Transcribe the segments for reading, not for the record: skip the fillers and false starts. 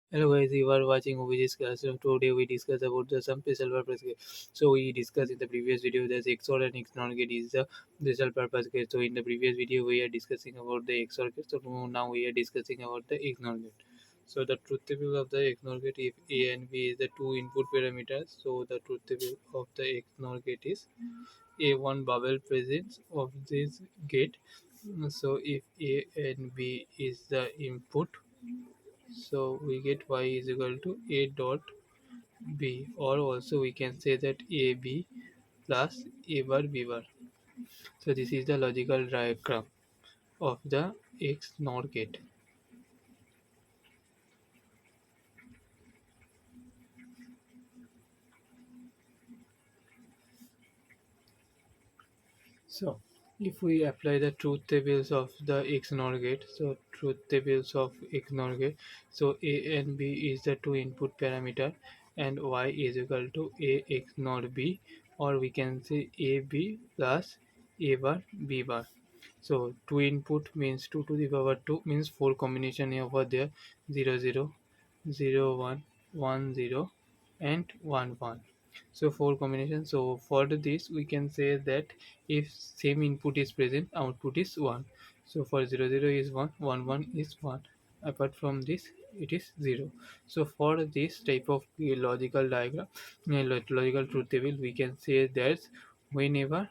Hello guys, you are watching Movie Discuss. So today we discuss about the some special purpose gate. So we discussed in the previous video that XOR and XNOR gate is the special purpose gate. So in the previous video we are discussing about the XOR gate. So now we are discussing about the XNOR gate. So the truth table of the XNOR gate, if A and B is the two input parameters, so the truth table of the XNOR gate is A1 bubble presence of this gate. So if A and B is the input, so we get y is equal to a dot b, or also we can say that ab plus a bar b bar. So this is the logical diagram of the x nor gate. So if we apply the truth tables of the x nor gate, so truth tables of x nor gate, so a and b is the two input parameter and y is equal to a x nor b, or we can say a b plus a bar b bar. So 2 input means 2 to the power 2 means 4 combination over there, 0 0 0 1 1 0 and 1 1. So 4 combinations. So for this we can say that if same input is present, output is 1. So for 0 0 is 1, 1 1 is 1. Apart from this it is 0. So for this type of logical diagram, logical truth table, we can say that whenever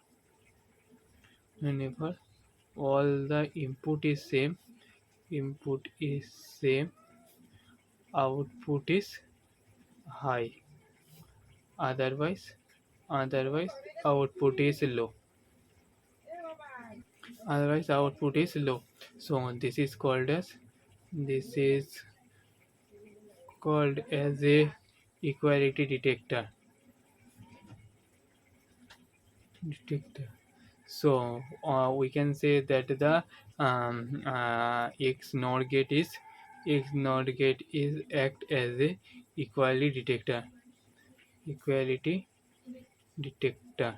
all the input is same, output is high, otherwise output is low, so this is called as a equality detector. So we can say that the x nor gate is act as a equality detector equality detector.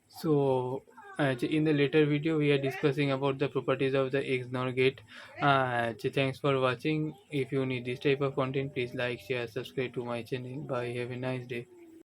So in the later video we are discussing about the properties of the XNOR gate. Thanks for watching. If you need this type of content, please like, share, subscribe to my channel. Bye, have a nice day.